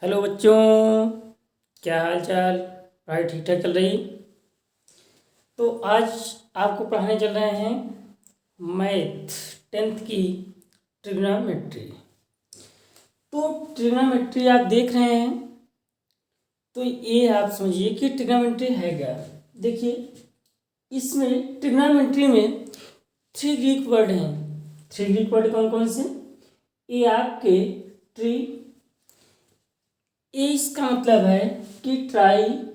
Hello बच्चों, क्या हाल चाल। पढ़ाई ठीक ठाक चल रही। तो आज आपको पढ़ाने चल रहे हैं मैथ 10th की ट्रिग्नोमेट्री। तो ट्रिग्नोमेट्री आप देख रहे हैं, तो ये आप समझिए कि ट्रिग्नोमेट्री है क्या। देखिए, इसमें ट्रिग्नोमेट्री में 3 ग्रीक वर्ड हैं। 3 ग्रीक वर्ड कौन कौन से? ये आपके ट्री, ये इसका मतलब है कि ट्राइगोनमेट्री।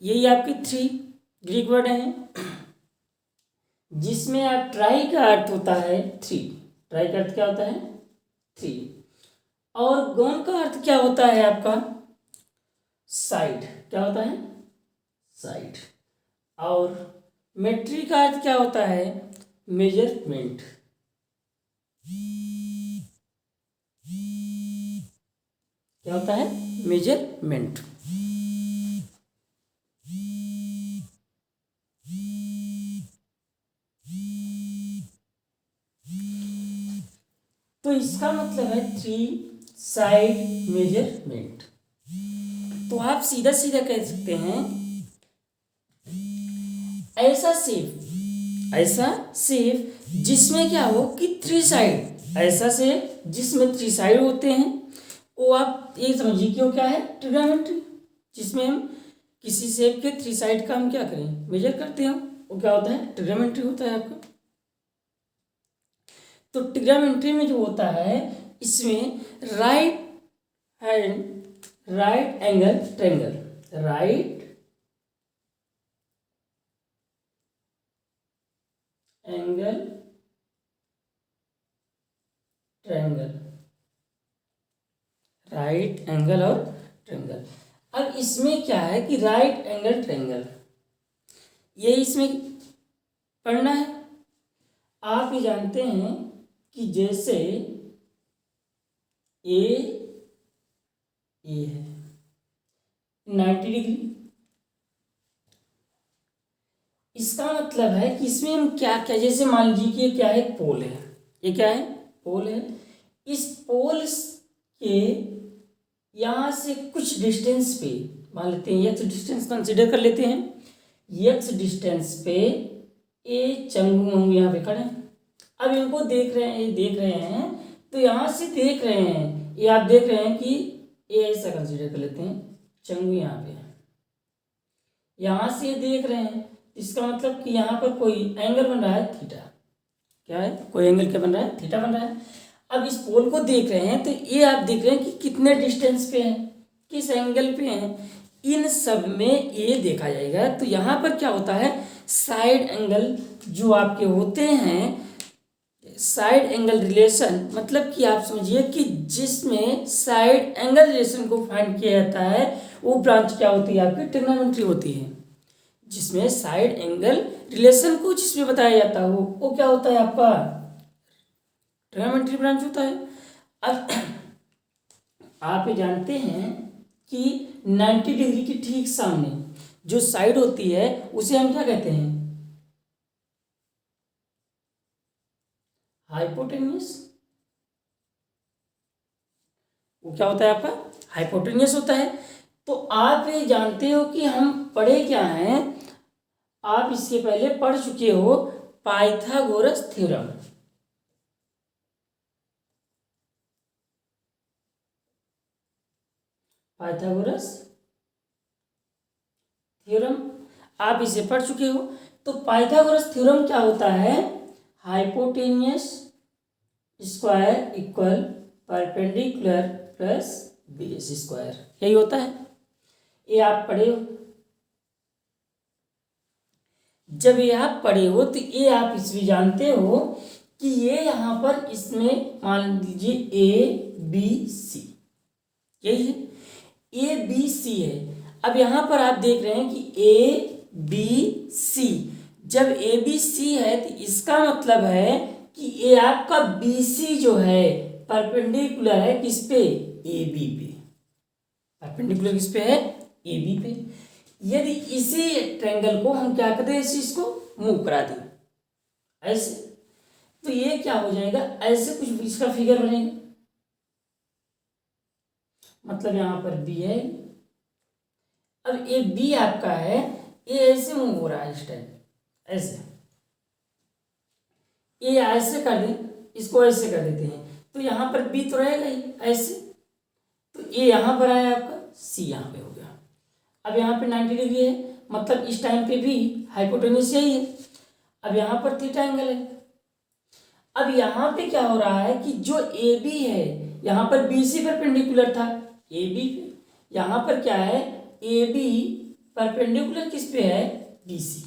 यही आपके 3 ग्रीक वर्ड हैं, जिसमें आप ट्राई का अर्थ होता है 3। ट्राई का अर्थ क्या होता है? 3। और गोन का अर्थ क्या होता है आपका? साइड। क्या होता है? साइड। और मेट्री का अर्थ क्या होता है? मेजरमेंट। क्या होता है? मेजरमेंट। तो इसका मतलब है 3 साइड मेजरमेंट। तो आप सीधा सीधा कह सकते हैं ऐसा सेफ जिसमें क्या हो कि 3 साइड। ऐसा सेफ जिसमें 3 साइड होते हैं, वो आप ये समझिए कि वो क्या है? ट्रिग्नोमेट्री। जिसमें हम किसी शेप के 3 साइड का हम क्या करें? मेजर करते हैं, वो क्या होता है? ट्रिग्नोमेट्री होता है आपका। तो ट्रिग्नोमेट्री में जो होता है, इसमें right angle triangle, right angle triangle, right angle और ट्रायंगल। अब इसमें क्या है कि राइट एंगल ट्रायंगल, ये इसमें पढ़ना है। आप ये जानते हैं कि जैसे ए है 90 डिग्री, इसका मतलब है कि इसमें हम क्या क्या, जैसे मान लीजिए कि ये क्या है? पोल है। ये क्या है? पोल है। इस पोल के यहाँ से कुछ डिस्टेंस पे, मान लेते हैं एक्स डिस्टेंस कंसिडर कर लेते हैं। एक्स डिस्टेंस पे ए चंगू मंगू यहाँ पे खड़े हैं। अब इनको देख रहे हैं, तो यहाँ से देख रहे हैं, ये आप देख रहे हैं कि ए ऐसा कंसिडर कर लेते हैं, चंगू यहाँ पे है। यहाँ से देख रहे हैं, इसका मतलब कि यहाँ पर कोई एंगल बन रहा है थीटा। क्या है? कोई एंगल क्या बन रहा है? थीटा बन रहा है। अब इस पोल को देख रहे हैं, तो ये आप देख रहे हैं कि कितने डिस्टेंस पे है, किस एंगल पे है। इन सब में ये देखा जाएगा। तो यहाँ पर क्या होता है? साइड एंगल जो आपके होते हैं, साइड एंगल रिलेशन, मतलब कि आप समझिए कि जिसमें साइड एंगल रिलेशन को फाइंड किया जाता है, वो ब्रांच क्या होती है? आपकी ट्रिग्नोमेट्री होती है। जिसमें साइड एंगल रिलेशन को जिसमें बताया जाता है, वो क्या होता है? आपका ट्रिग्नोमेट्री ब्रांच होता है। अब आप ये जानते हैं कि 90 डिग्री के ठीक सामने जो साइड होती है, उसे हम क्या कहते हैं? हाइपोटेन्यूस। वो क्या होता है? आपका हाइपोटेन्यूस होता है। तो आप ये जानते हो कि हम पढ़े क्या हैं? आप इसके पहले पढ़ चुके हो पाइथागोरस थ्योरम। पाइथागोरस थ्योरम आप इसे पढ़ चुके हो। तो पाइथागोरस थ्योरम क्या होता है? Hypotenuse square equal perpendicular plus base square, यही होता है। ये आप पढ़े हो। जब ये आप पढ़े हो, तो ये आप इसमें जानते हो कि ये यहाँ पर इसमें मान लीजिए ए बी सी, यही है। ए बी सी है। अब यहाँ पर आप देख रहे हैं कि ए बी सी, जब ए बी सी है, तो इसका मतलब है कि ये आपका बी सी जो है परपेंडिकुलर है किस पे? ए बी पे। परपेंडिकुलर किस पे है? ए बी पे। यदि इसी ट्रायंगल को हम क्या करते हैं? इस चीज को मूव करा दें ऐसे, तो ये क्या हो जाएगा, ऐसे कुछ इसका फिगर बनेगा, मतलब यहाँ पर बी है। अब ये बी आपका है, ये ऐसे मूव हो रहा है इस टाइम, ऐसे, ये ऐसे कर दें, इसको ऐसे कर देते हैं, तो यहाँ पर बी तो रहेगा ही ऐसे, तो ये यहाँ पर आया आपका, सी यहाँ पे हो गया। अब यहाँ पे 90 डिग्री है, मतलब इस टाइम पे भी हाइपोटेन्यूस यही है। अब यहाँ पर थीटा एंगल है। अब यहाँ पे क्या हो रहा है कि जो ए बी है, यहाँ पर बी सी परपेंडिकुलर था ए बी पे, यहाँ पर क्या है, ए बी परपेंडिकुलर किस पे है, बी सी।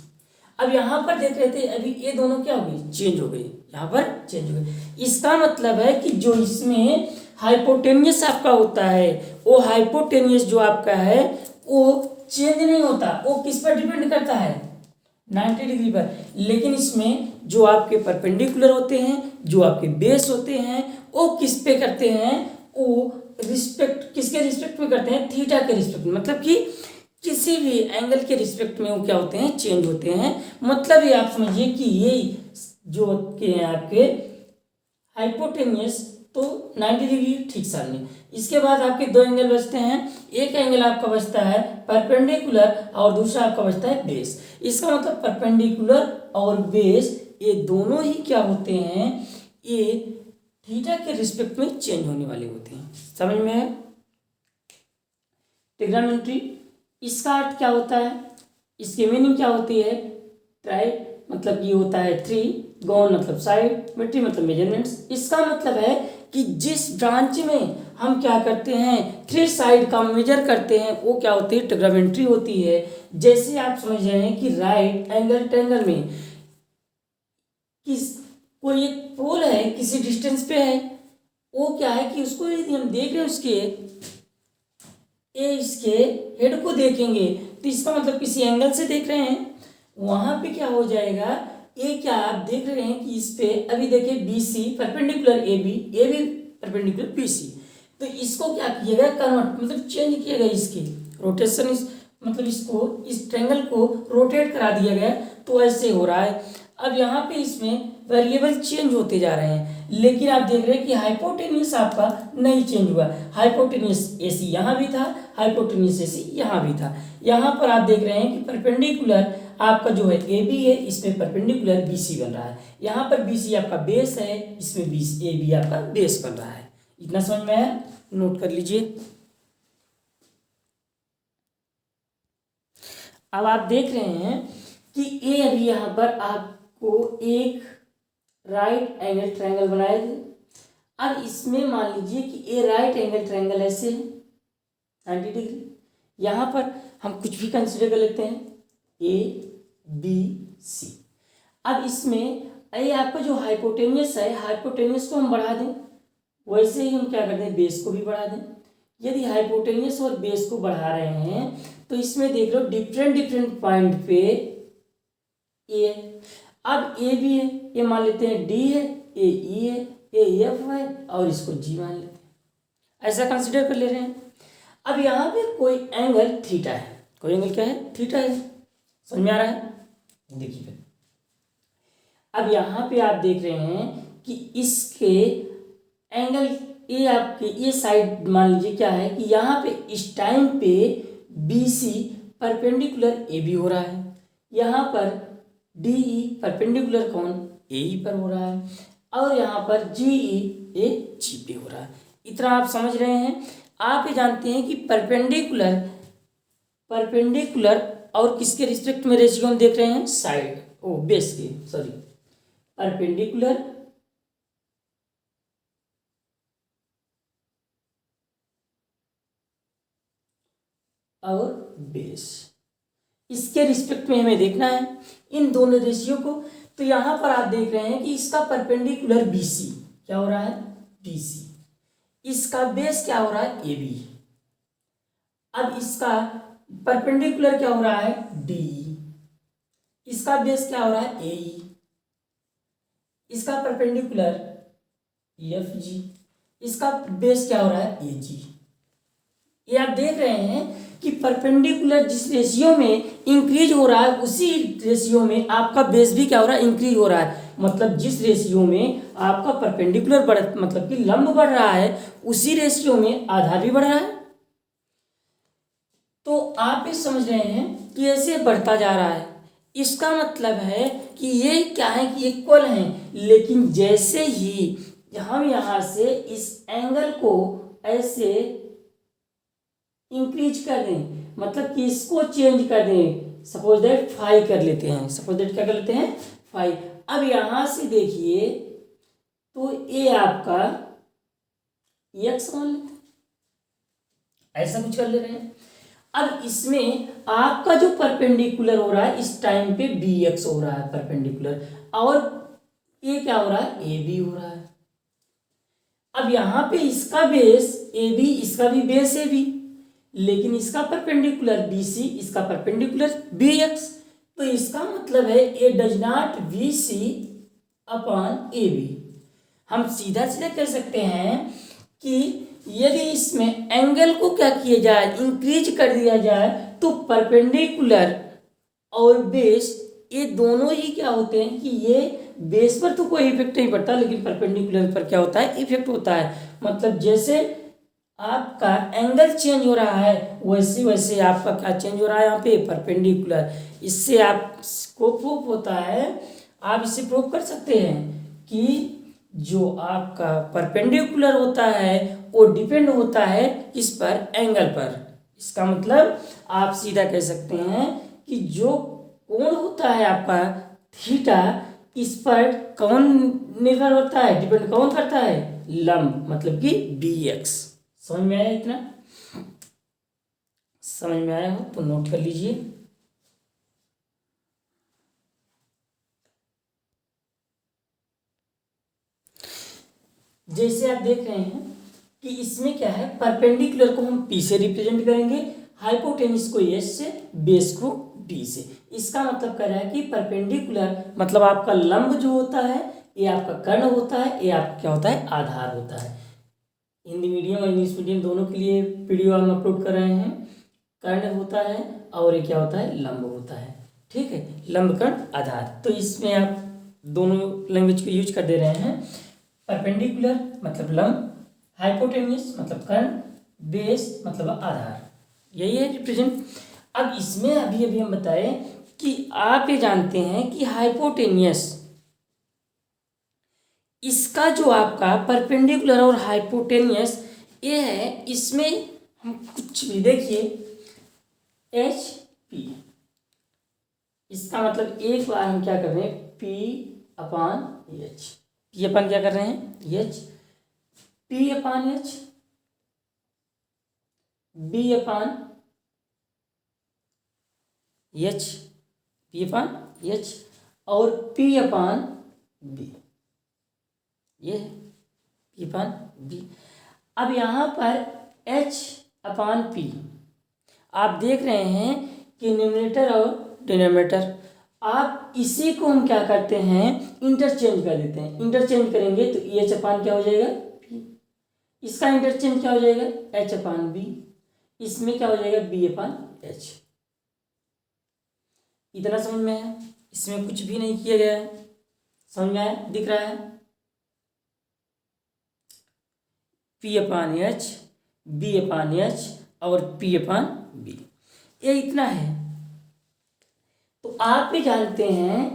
अब यहाँ पर देख रहे थे अभी ये दोनों क्या हो गई, चेंज हो गई, यहाँ पर चेंज हो गई। इसका मतलब है कि जो इसमें हाइपोटेनियस आपका होता है, वो हाइपोटेनियस जो आपका है वो चेंज नहीं होता, वो किस पर डिपेंड करता है, 90 डिग्री पर। लेकिन इसमें जो आपके परपेंडिकुलर होते हैं, जो आपके बेस होते हैं, वो किस पे करते हैं, वो रिस्पेक्ट, किसके रिस्पेक्ट में करते हैं, थीटा के रिस्पेक्ट में, मतलब कि किसी भी एंगल के रिस्पेक्ट में वो क्या होते हैं, चेंज होते हैं। मतलब ये आप समझिए कि ये जो के हैं आपके हाइपोटेनियस, तो 90 डिग्री ठीक सामने। इसके बाद आपके दो एंगल बचते हैं, एक एंगल आपका बचता है परपेंडिकुलर और दूसरा आपका बचता है बेस। इसका मतलब परपेंडिकुलर और बेस ये दोनों ही क्या होते हैं, ये थीटा के रिस्पेक्ट में चेंज होने वाले होते हैं। समझ में है? ट्रिग्नोमेट्री, इसका अर्थ क्या होता है, इसकी मीनिंग क्या होती है, ट्राई मतलब ये होता है थ्री, गॉन मतलब साइड, मेट्री मतलब मेजरमेंट्स। इसका मतलब है कि जिस ब्रांच में हम क्या करते हैं, थ्री साइड का मेजर करते हैं, वो क्या होती है, ट्रिग्नोमेट्री होती है। जैसे आप समझ रहे हैं कि राइट एंगल ट्रायंगल में किस कोई एक पोल है, किसी डिस्टेंस पे है, वो क्या है कि उसको यदि हम देख रहे हैं इसके हेड को देखेंगे, तो इसका मतलब किसी एंगल से देख रहे हैं, वहां पे क्या हो जाएगा, ये क्या आप देख रहे हैं कि इस पे अभी देखिए B C perpendicular A B perpendicular B C, तो इसको क्या किएगा, कन्वर्ट मतलब चेंज किएगा, इसकी रोटेशन मतलब इसको, इस ट्रायंगल को रोटेट करा दिया गया, तो ऐसे हो रहा है। अब यहाँ पे इसमें वेरिएबल चेंज होते जा रहे हैं, लेकिन आप देख रहे हैं कि हाइपोटेन्यूस आपका नहीं चेंज हुआ। हाइपोटेन्यूस ए सी यहाँ भी था, हाइपोटेन्यूस ए सी यहाँ भी था। यहाँ पर आप देख रहे हैं कि परपेंडिकुलर आपका जो है ए बी है, इसमें परपेंडिकुलर बी सी बन रहा है। यहाँ पर बी सी आपका बेस है, इसमें ए बी आपका बेस बन रहा है। इतना समझ में है, नोट कर लीजिए। अब आप देख रहे हैं कि ए अभी यहाँ पर आपको एक राइट एंगल ट्रायंगल बनाए थे। अब इसमें मान लीजिए कि ए राइट एंगल ट्रायंगल ऐसे है 90 डिग्री। यहाँ पर हम कुछ भी कंसिडर कर लेते हैं, ए बी सी। अब इसमें ये आपका जो हाइपोटेनियस है, हाइपोटेनियस को हम बढ़ा दें, वैसे ही हम क्या करते हैं, बेस को भी बढ़ा दें। यदि हाइपोटेनियस और बेस को बढ़ा रहे हैं, तो इसमें देख लो डिफरेंट पॉइंट पे ए, अब ए भी है, ये मान लेते हैं डी है, ए ई है, ए एफ है, और इसको जी मान लेते हैं, ऐसा कंसिडर कर ले रहे हैं। अब यहाँ पे कोई एंगल थीटा है, कोई एंगल क्या है, थीटा है। समझ में आ रहा है? देखिए अब यहाँ पे आप देख रहे हैं कि इसके एंगल ये आपके ये साइड मान लीजिए क्या है कि यहाँ पे इस टाइम पे B C perpendicular A B हो रहा है, यहाँ पर डी ई परपेंडिकुलर कौन, ए ई पर हो रहा है, और यहाँ पर जी ई ए जी पे हो रहा है। इतना आप समझ रहे हैं। आप ये जानते हैं कि परपेंडिकुलर और किसके रिस्पेक्ट में रेशियो हम देख रहे हैं, साइड बेस के, सॉरी परपेंडिकुलर और बेस, इसके रिस्पेक्ट में हमें देखना है इन दोनों रेशियो को। तो यहां पर आप देख रहे हैं कि इसका परपेंडिकुलर बी सी क्या हो रहा है, बी सी, इसका बेस क्या हो रहा है, ए बी। अब इसका परपेंडिकुलर क्या हो रहा है, डी, इसका बेस क्या हो रहा है, ए ई, इसका परपेंडिकुलर एफ जी, इसका बेस क्या हो रहा है, ए जी। ये आप देख रहे हैं कि परपेंडिकुलर जिस रेशियो में इंक्रीज हो रहा है, उसी रेशियो में आपका बेस भी क्या हो रहा है, इंक्रीज हो रहा है। मतलब जिस रेशियो में आपका परपेंडिकुलर बढ़ मतलब कि लंब बढ़ रहा है उसी रेशियो में आधार भी बढ़ रहा है। तो आप ये समझ रहे हैं कि ऐसे बढ़ता जा रहा है, इसका मतलब है कि ये क्या है कि इक्वल हैं, लेकिन जैसे ही हम यहाँ से इस एंगल को ऐसे इंक्रीज कर दें, मतलब कि इसको चेंज कर दें, सपोज दैट 5 कर लेते हैं, सपोज दैट क्या कर लेते हैं 5। अब यहाँ से देखिए तो ये आपका x मान लेते हैं, ऐसा कुछ कर ले रहे हैं। अब इसमें आपका जो परपेंडिकुलर हो रहा है इस टाइम पे bx हो रहा है परपेंडिकुलर, और ये क्या हो रहा है ab हो रहा है। अब यहाँ पे इसका बेस ab, इसका भी बेस ab, लेकिन इसका परपेंडिकुलर bc, इसका परपेंडिकुलर bx, तो इसका मतलब है a does not bc upon ab। हम सीधा सीधा कह सकते हैं कि यदि इसमें एंगल को क्या किया जाए इंक्रीज कर दिया जाए तो परपेंडिकुलर और बेस ये दोनों ही क्या होते हैं कि ये बेस पर तो कोई इफेक्ट नहीं पड़ता, लेकिन परपेंडिकुलर पर क्या होता है इफेक्ट होता है। मतलब जैसे आपका एंगल चेंज हो रहा है वैसे वैसे आपका क्या चेंज हो रहा है यहाँ पे परपेंडिकुलर। इससे आपको प्रूफ होता है, आप इससे प्रूफ कर सकते हैं कि जो आपका परपेंडिकुलर होता है वो डिपेंड होता है किस पर, एंगल पर। इसका मतलब आप सीधा कह सकते हैं कि जो कोण होता है आपका थीटा, इस पर कौन निर्भर होता है, डिपेंड कौन करता है, लंब, मतलब कि bx। समझ में आया? इतना समझ में आया हो तो नोट कर लीजिए। जैसे आप देख रहे हैं कि इसमें क्या है, परपेंडिकुलर को हम p से रिप्रेजेंट करेंगे, हाइपोटेन्यूज को s से, बेस को d से। इसका मतलब कह रहा है कि परपेंडिकुलर मतलब आपका लंब जो होता है ये आपका कर्ण होता है, ये आपका क्या होता है आधार होता है। हिंदी मीडियम और इंग्लिश मीडियम दोनों के लिए वीडियो हम अपलोड कर रहे हैं। कर्ण होता है और ये क्या होता है लंब होता है, ठीक है, लंब कर्ण आधार। तो इसमें आप दोनों लैंग्वेज को यूज कर दे रहे हैं। परपेंडिकुलर मतलब लंब, हाइपोटेन्यूस मतलब कर्ण, बेस मतलब आधार, यही है रिप्रेजेंट। अब इसमें अभी अभी हम बताएं कि आप ये जानते हैं कि हाइपोटेन्यूस, इसका जो आपका परपेंडिकुलर और हाइपोटेन्यूस ये है, इसमें हम कुछ भी देखिए एच पी, इसका मतलब एक बार हम क्या कर रहे हैं P upon H, P upon क्या कर रहे हैं H, P upon H, B upon H, P upon H और पी अपान बी, ये पी अपान बी। अब यहाँ पर एच अपान पी आप देख रहे हैं कि न्यूमरेटर और डिनोमिनेटर, आप इसी को हम क्या करते हैं इंटरचेंज कर देते हैं। इंटरचेंज करेंगे तो एच अपान क्या हो जाएगा पी, इसका इंटरचेंज क्या हो जाएगा एच अपान बी, इसमें क्या हो जाएगा बी अपान एच। इतना समझ में है? इसमें कुछ भी नहीं किया गया है, समझ में आया, दिख रहा है P upon H, B upon H और पी अपान बी, ये इतना है। तो आप भी जानते हैं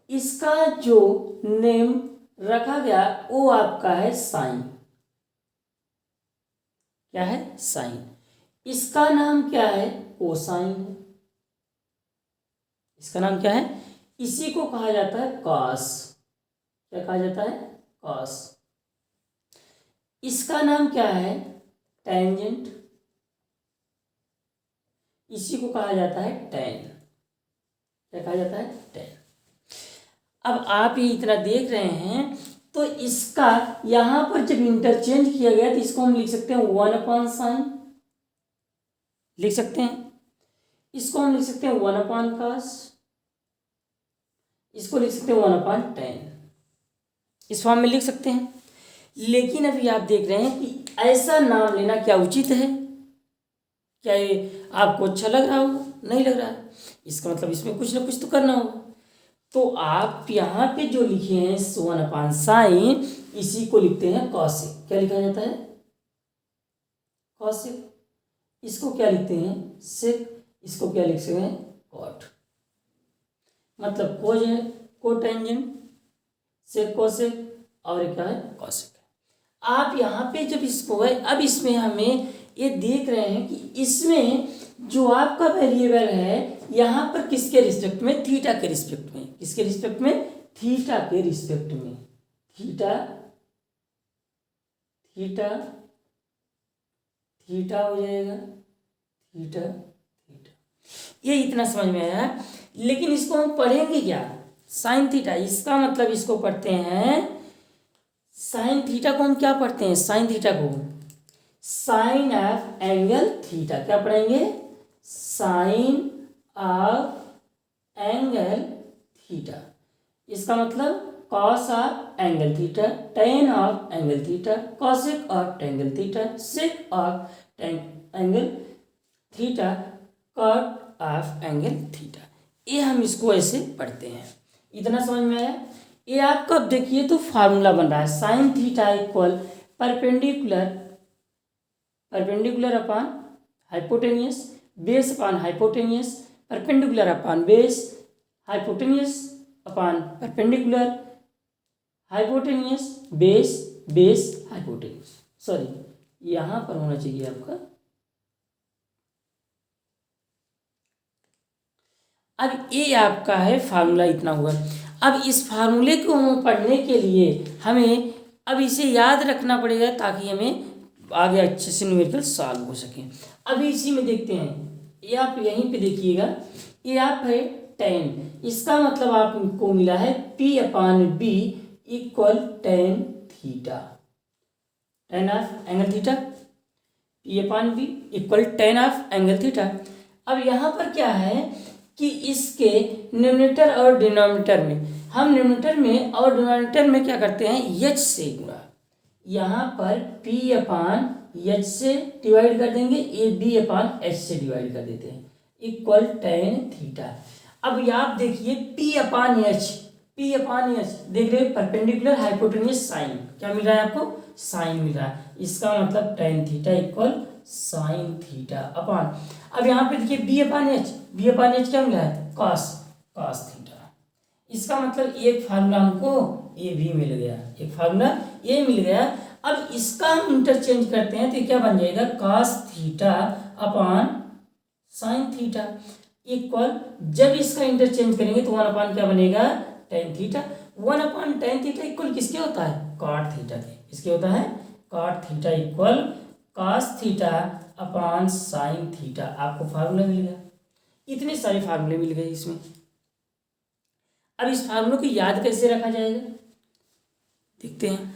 इसका जो नेम रखा गया वो आपका है साइन, क्या है साइन। इसका नाम क्या है कोसाइन, इसका नाम क्या है, इसी को कहा जाता है कॉस, क्या कहा जाता है कॉस। इसका नाम क्या है टेंजेंट, इसी को कहा जाता है टेन, क्या कहा जाता है टेन। अब आप ये इतना देख रहे हैं तो इसका यहां पर जब इंटरचेंज किया गया तो इसको हम लिख सकते हैं 1 अपान साइन, लिख सकते हैं, इसको हम लिख सकते हैं 1 अपान कॉस, इसको लिख सकते हैं 1 अपान टेन, इस फॉर्म में लिख सकते हैं। लेकिन अभी आप देख रहे हैं कि ऐसा नाम लेना क्या उचित है, क्या ये आपको अच्छा लग रहा होगा, नहीं लग रहा है, इसका मतलब इसमें कुछ ना कुछ तो करना होगा। तो आप यहाँ पे जो लिखे हैं 1/sin, इसी को लिखते हैं कॉसेक। क्या लिखा जाता है? कॉसेक। इसको क्या लिखते हैं? सेक। इसको क्या लिख सकते हैं? कॉट। मतलब कोज है, कोटेंजेंट, सेक कोसेक, और क्या है? कॉसेक। आप यहाँ पे जब इसको है, अब इसमें हमें ये देख रहे हैं कि इसमें जो आपका वेरिएबल है यहाँ पर किसके रिस्पेक्ट में? थीटा के रिस्पेक्ट में। किसके रिस्पेक्ट में? थीटा के रिस्पेक्ट में। थीटा थीटा थीटा हो जाएगा, थीटा थीटा। ये इतना समझ में आया। लेकिन इसको हम पढ़ेंगे क्या? Sine theta. इसका मतलब इसको पढ़ते हैं साइन थीटा को हम क्या पढ़ते हैं? साइन थीटा को साइन ऑफ एंगल थीटा। क्या पढ़ेंगे? Sine of angle theta. इसका मतलब cos of angle theta, tan of angle theta, cosec of angle theta, sec of angle theta, cot of angle theta. ये हम इसको ऐसे पढ़ते हैं। इतना समझ में आया? ये आपका देखिए तो फार्मूला बन रहा है sign theta equal perpendicular upon hypotenuse, base upon hypotenuse, perpendicular upon base, hypotenuse upon perpendicular, hypotenuse base, base hypotenuse. Sorry, यहाँ पर होना चाहिए आपका। अब ये आपका है फार्मूला, इतना हुआ। अब इस फार्मूले को हम पढ़ने के लिए हमें अब इसे याद रखना पड़ेगा ताकि हमें आगे अच्छे से न्यूमेरिकल सॉल्व हो सके। अभी इसी में देखते हैं, ये आप यहीं पे देखिएगा, ये आप है 10। इसका मतलब आपको मिला है P/B equal tan theta, tan of angle theta. P/B equal tan of angle theta. अब यहाँ पर क्या है कि इसके न्यूमरेटर और डिनोमिनेटर में, हम न्यूमरेटर में और डिनोमिनेटर में क्या करते हैं? एच से गुणा। यहाँ पर P/H से डिवाइड कर देंगे, B/H से डिवाइड कर देते हैं, इक्वल टेन थीटा। अब आप देखिए P/H देख रहे हैं, परपेंडिकुलर हाइपोटेन्यूज साइन। क्या मिल रहा है आपको? साइन मिल रहा है। इसका मतलब tan theta equal sine theta upon, अब यहाँ पे देखिए B/H क्या मिला है? Cos theta. इसका मतलब एक फार्मूला हमको ये भी मिल गया, एक फार्मूला ये मिल गया। अब इसका हम इंटरचेंज करते हैं तो क्या बन जाएगा? Cos theta upon sine theta equal, जब इसका इंटरचेंज करेंगे तो 1/, क्या बनेगा? Tan theta. 1/tan theta equal किसके होता है? कॉट थीटा के। किसके होता है? Cot theta equal cos theta upon sine theta. आपको फार्मूला मिल गया। इतने सारे फार्मूले मिल गए इसमें। अब इस फार्मूले को याद कैसे रखा जाएगा देखते हैं।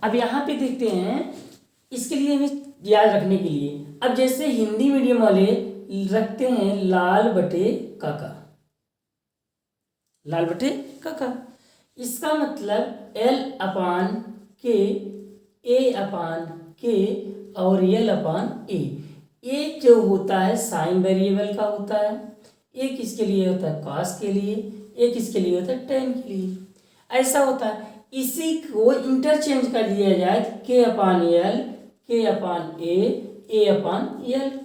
अब यहाँ पे देखते हैं, इसके लिए हमें याद रखने के लिए, अब जैसे हिंदी मीडियम वाले रखते हैं लाल बटे काका, लाल बटे काका। इसका मतलब L/K, A/K और L/A। एक जो होता है साइन वेरिएबल का होता है, एक इसके लिए होता है कॉस के लिए, एक इसके लिए होता है टेन के लिए। ऐसा होता है। इसी को इंटरचेंज कर दिया जाए K/L, K/A, A/L।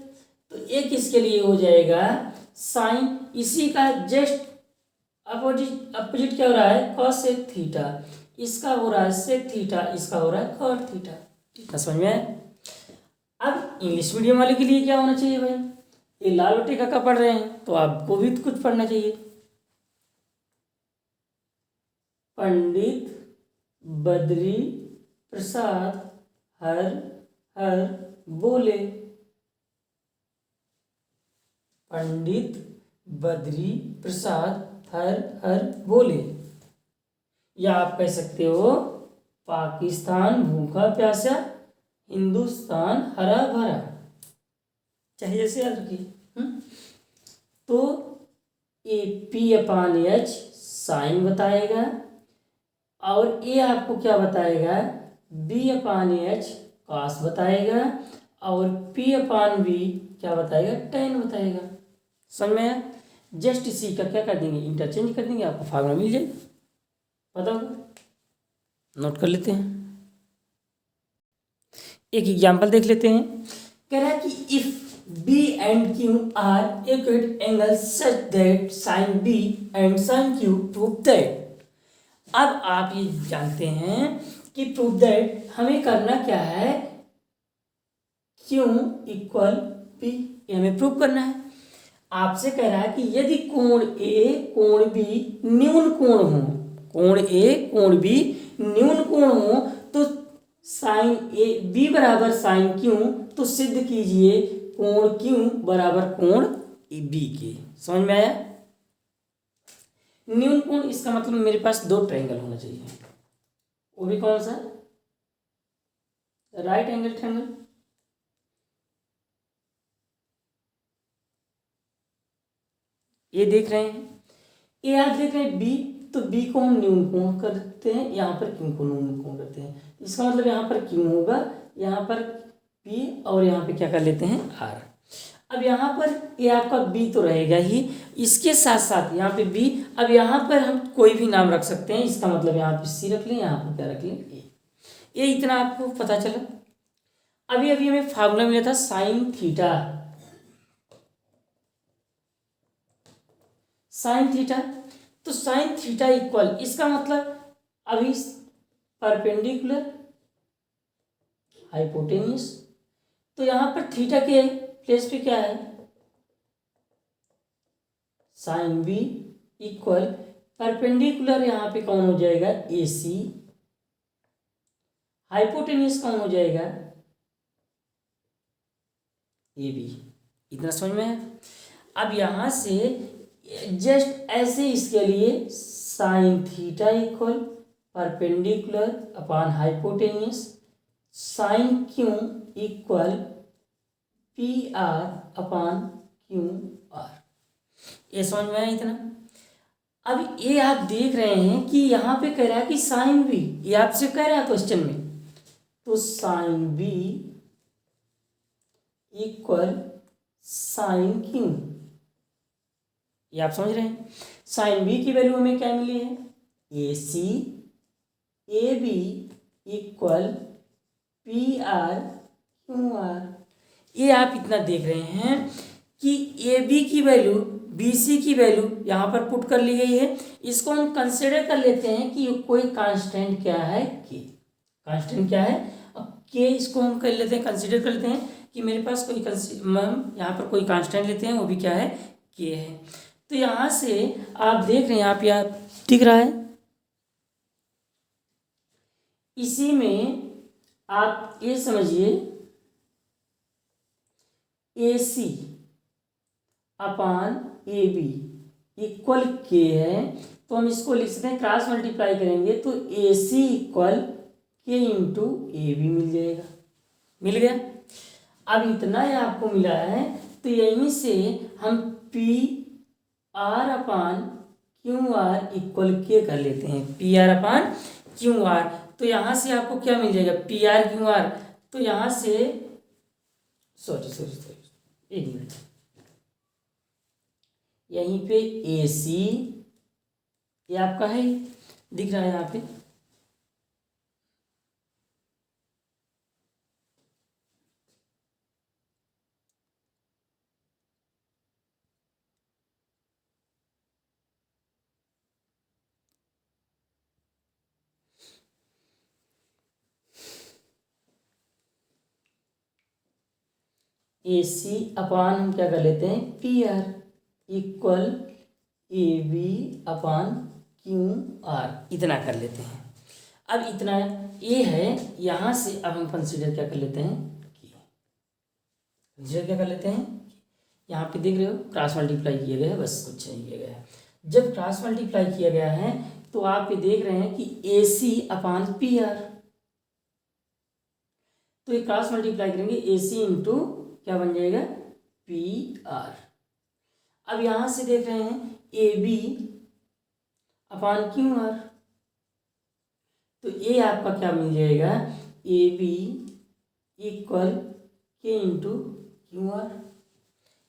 तो एक इसके लिए हो जाएगा साइन, इसी का जस्ट अपोजिट क्या हो रहा है? Cosec theta. इसका हो रहा है सेक थीटा, इसका हो रहा है कॉट थीटा। कितना समझ में आया? अब इंग्लिश मीडियम वाले के लिए क्या होना चाहिए भाई? ये लाल बटे काका पढ़ रहे हैं तो आपको भी कुछ पढ़ना चाहिए। पंडित बद्री प्रसाद हर हर बोले। पंडित बद्री प्रसाद हर हर बोले। या आप कह सकते हो पाकिस्तान भूखा प्यासा, हिंदुस्तान हरा भरा। चाहे जैसे याद रखिए। तो ये P/H साइन बताएगा और ये आपको क्या बताएगा? B/H कॉस बताएगा और P/B क्या बताएगा, tan बताएगा। समझ में आया। जस्ट इसी का क्या कर देंगे, इंटरचेंज कर देंगे, आपको फार्मूला मिल जाएगा। पता होगा, नोट कर लेते हैं। एक एग्जाम्पल देख लेते हैं। कह रहा है कि if B and Q are equal angle such that sine B and sine Q prove that. अब आप ये जानते हैं कि प्रूव दैट हमें करना क्या है, क्यू इक्वल बी, ये हमें प्रूव करना है। आपसे कह रहा है कि यदि कोण ए कोण बी न्यून कोण हो, कोण ए कोण बी न्यून कोण हो तो साइन ए बी बराबर साइन क्यू, तो सिद्ध कीजिए कोण क्यू बराबर कोण बी के। समझ में आया। न्यून कोण इसका मतलब मेरे पास दो ट्रायंगल होना चाहिए, वो भी कौन सा, राइट एंगल ट्रायंगल। ये देख रहे हैं, ये आप देख रहे हैं बी, तो बी को हम न्यून कोण करते हैं, यहाँ पर क्यू को न्यून कोण करते हैं। इसका मतलब यहाँ पर क्यू होगा, यहाँ पर पी, और यहाँ पे क्या कर लेते हैं आर। अब यहाँ पर ये आपका बी तो रहेगा ही, इसके साथ साथ यहाँ पे बी। अब यहाँ पर हम कोई भी नाम रख सकते हैं, इसका मतलब यहाँ पे सी रख लें, यहाँ पर क्या रख लें ए। ये इतना आपको पता चला। अभी अभी हमें फार्मूला मिला था साइन थीटा, साइन थीटा, तो साइन थीटा इक्वल, इसका मतलब अभी परपेंडिकुलर हाइपोटेन्यूस, तो यहाँ पर थीटा के प्लेस पे क्या है, साइन बी इक्वल परपेंडिकुलर, यहाँ पे कौन हो जाएगा ए सी, हाइपोटेन्यूस कौन हो जाएगा ए बी। इतना समझ में है। अब यहाँ से जस्ट ऐसे इसके लिए sine theta equal perpendicular upon hypotenuse sine Q equal P R upon Q R. ये समझ में आया इतना। अब ये आप देख रहे हैं कि यहाँ पे कह रहा है कि साइन बी, ये आपसे कह रहा है क्वेश्चन में, तो sine B equal sine Q, ये आप समझ रहे हैं। साइन बी की वैल्यू हमें क्या मिली है, A C A B equal P R Q R. ये आप इतना देख रहे हैं कि ए बी की वैल्यू बी सी की वैल्यू यहाँ पर पुट कर ली गई है। इसको हम कंसिडर कर लेते हैं कि कोई कांस्टेंट क्या है, के। कांस्टेंट क्या है, अब के इसको हम कर लेते हैं, कंसिडर कर लेते हैं कि मेरे पास कोई हम यहाँ पर कोई कांस्टेंट लेते हैं, वो भी क्या है, के है। तो यहाँ से आप देख रहे हैं, यहाँ पे आप दिख रहा है, इसी में आप ये समझिए ए सी अपान ए बी इक्वल के है, तो हम इसको लिख सकते हैं, क्रॉस मल्टीप्लाई करेंगे तो ए सी equal K into A B मिल जाएगा। मिल गया। अब इतना ही आपको मिला है, तो यहीं से हम P R upon Q are equal के कर लेते हैं, P R upon Q R. तो यहाँ से आपको क्या मिल जाएगा, पी आर क्यू आर। तो यहाँ से सॉरी एक मिनट, यहीं पे ए सी ये आपका है, दिख रहा है यहाँ पे, ए सी अपान हम क्या कर लेते हैं, P R equal A B upon Q R, इतना कर लेते हैं। अब इतना ये है, यहाँ से अब हम कंसीडर क्या कर लेते हैं, कंसीडर क्या कर लेते हैं, यहाँ पे देख रहे हो क्रॉस मल्टीप्लाई किया गया है, बस कुछ नहीं किया गया है। जब क्रॉस मल्टीप्लाई किया गया है तो आप ये देख रहे हैं कि ए सी अपान पी आर, तो ये क्रॉस मल्टीप्लाई करेंगे, ए सी इंटू क्या बन जाएगा, पी आर। अब यहाँ से देख रहे हैं A B upon Q R, तो ये आपका क्या मिल जाएगा, A B equal K into Q R.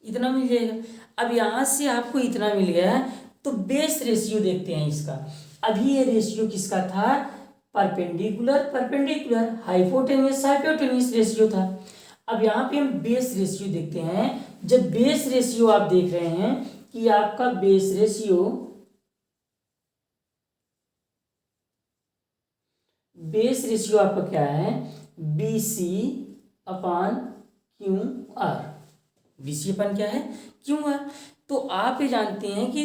इतना मिल जाएगा। अब यहाँ से आपको इतना मिल गया, तो बेस रेशियो देखते हैं इसका। अभी ये रेशियो किसका था, perpendicular perpendicular, hypotenuse hypotenuse ratio था। अब यहाँ पे हम बेस रेशियो देखते हैं। जब बेस रेशियो आप देख रहे हैं कि आपका बेस रेशियो आपका क्या है, B C upon Q R. B C upon क्या है, क्यू आर। तो आप ये जानते हैं कि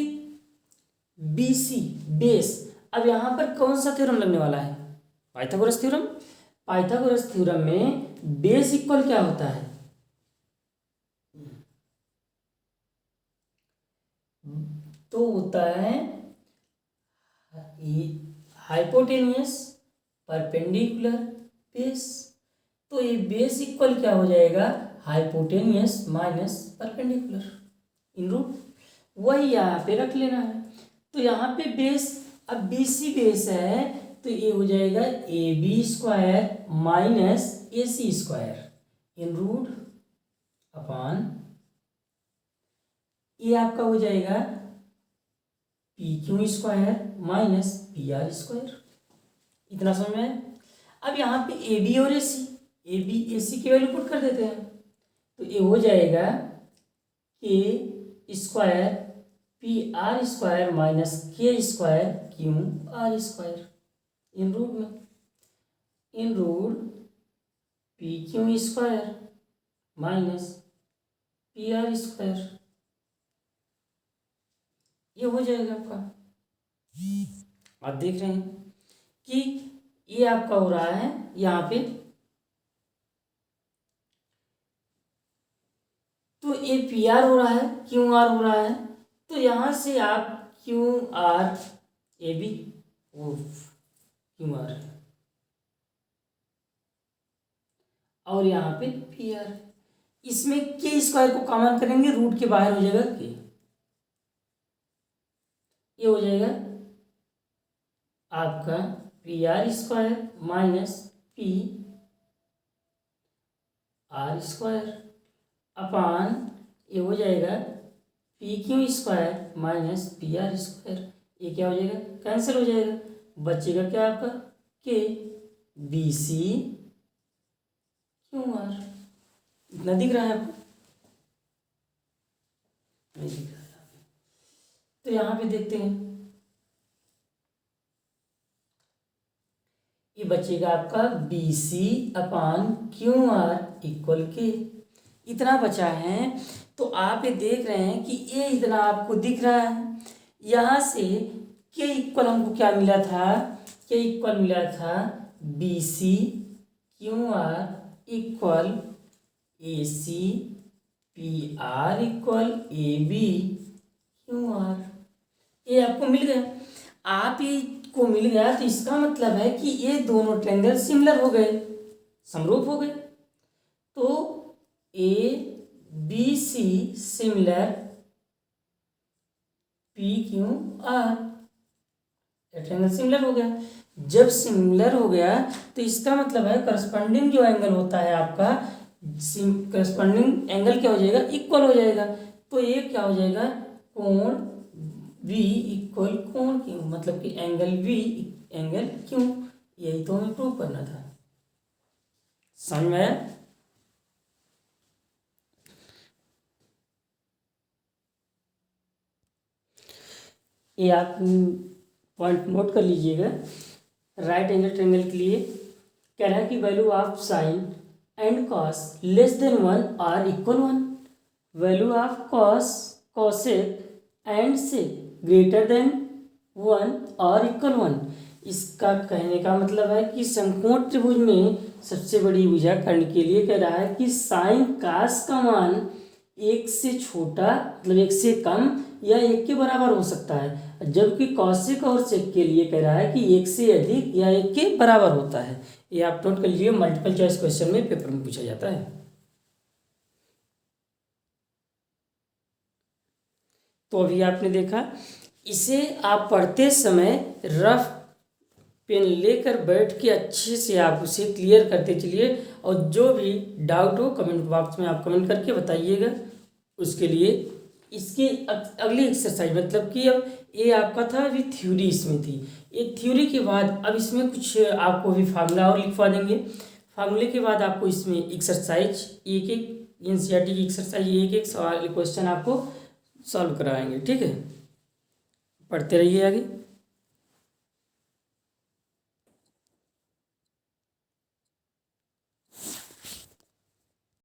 बी सी बेस, अब यहाँ पर कौन सा थ्योरम लगने वाला है, पाइथागोरस थ्योरम। पाइथागोरस थ्योरम में बेस इक्वल क्या होता है, तो होता है हाइपोटेनियस परपेंडिकुलर बेस। तो ये बेस इक्वल क्या हो जाएगा, हाइपोटेनियस माइनस परपेंडिकुलर इन रूट। वही यहाँ पे रख लेना है। तो यहाँ पे बेस, अब बी सी बेस है तो ये हो जाएगा A B square minus A C square in root upon, ये आपका हो जाएगा P Q square minus P R square. इतना समझ में। अब यहाँ पे ए बी और ए बी ए सी की वैल्यू पुट कर देते हैं, तो ये हो जाएगा K square P R square minus K square Q R square in root में, in root P Q square minus P R square. ये हो जाएगा आपका। आप देख रहे हैं कि ये आपका हो रहा है यहाँ पे, तो ये पी आर हो रहा है, क्यू आर हो रहा है। तो यहाँ से आप क्यू आर ए बी वो क्यू आर और यहाँ पे पी आर, इसमें के स्क्वायर को कॉमन करेंगे, रूट के बाहर हो जाएगा के, ये हो जाएगा आपका P R square minus P R square upon, ये हो जाएगा P Q square minus P R square. ये क्या हो जाएगा, कैंसिल हो जाएगा। बचेगा क्या आपका, के बी सी क्यू आर। इतना दिख रहा है आपको, नहीं दिख रहा है। तो यहाँ पे देखते हैं, ये बचेगा आपका B C upon Q are equal K. इतना बचा है। तो आप ये देख रहे हैं कि ये इतना आपको दिख रहा है। यहाँ से के इक्वल हमको क्या मिला था, के इक्वल मिला था B C Q are equal A C P R equal A B Q R. ये आपको मिल गया। आप ये को मिल गया तो इसका मतलब है कि ये दोनों ट्रायंगल सिमिलर हो गए, समरूप हो गए। तो A B C similar P Q R, triangle similar हो गया। जब सिमिलर हो गया तो इसका मतलब है करस्पॉन्डिंग जो एंगल होता है आपका, करस्पॉन्डिंग एंगल क्या हो जाएगा, इक्वल हो जाएगा। तो ये क्या हो जाएगा, कोण V इक्वल कोण क्यू, मतलब कि एंगल V एंगल क्यू। यही तो हमें प्रूव करना था। समझ में आया। ये आप पॉइंट नोट कर लीजिएगा। राइट एंगल ट्रायंगल के लिए कह रहा है कि value of sine and cos less than 1 are equal 1, value of cos cosec and sec greater than 1 और इक्वल 1। इसका कहने का मतलब है कि समकोण त्रिभुज में सबसे बड़ी भुजा करने के लिए कह रहा है कि साइन कास का मान 1 से छोटा, मतलब 1 से कम या 1 के बराबर हो सकता है, जबकि कॉसेक और सेक के लिए कह रहा है कि 1 से अधिक या 1 के बराबर होता है। ये आप नोट कर लीजिए, मल्टीपल चॉइस क्वेश्चन में पेपर में पूछा जाता है। तो अभी आपने देखा, इसे आप पढ़ते समय रफ पेन लेकर बैठ के अच्छे से आप उसे क्लियर करते चलिए, और जो भी डाउट हो कमेंट बॉक्स में आप कमेंट करके बताइएगा। उसके लिए इसके अगली एक्सरसाइज, मतलब कि अब ये आपका था, अभी थ्योरी इसमें थी, ये थ्योरी के बाद अब इसमें कुछ आपको भी फार्मूला और लिखवा देंगे। फार्मूले के बाद आपको इसमें एक्सरसाइज एक एक एनसीईआरटी की एक्सरसाइज एक एक सवाल क्वेश्चन आपको सॉल्व कराएंगे। ठीक है, पढ़ते रहिए आगे।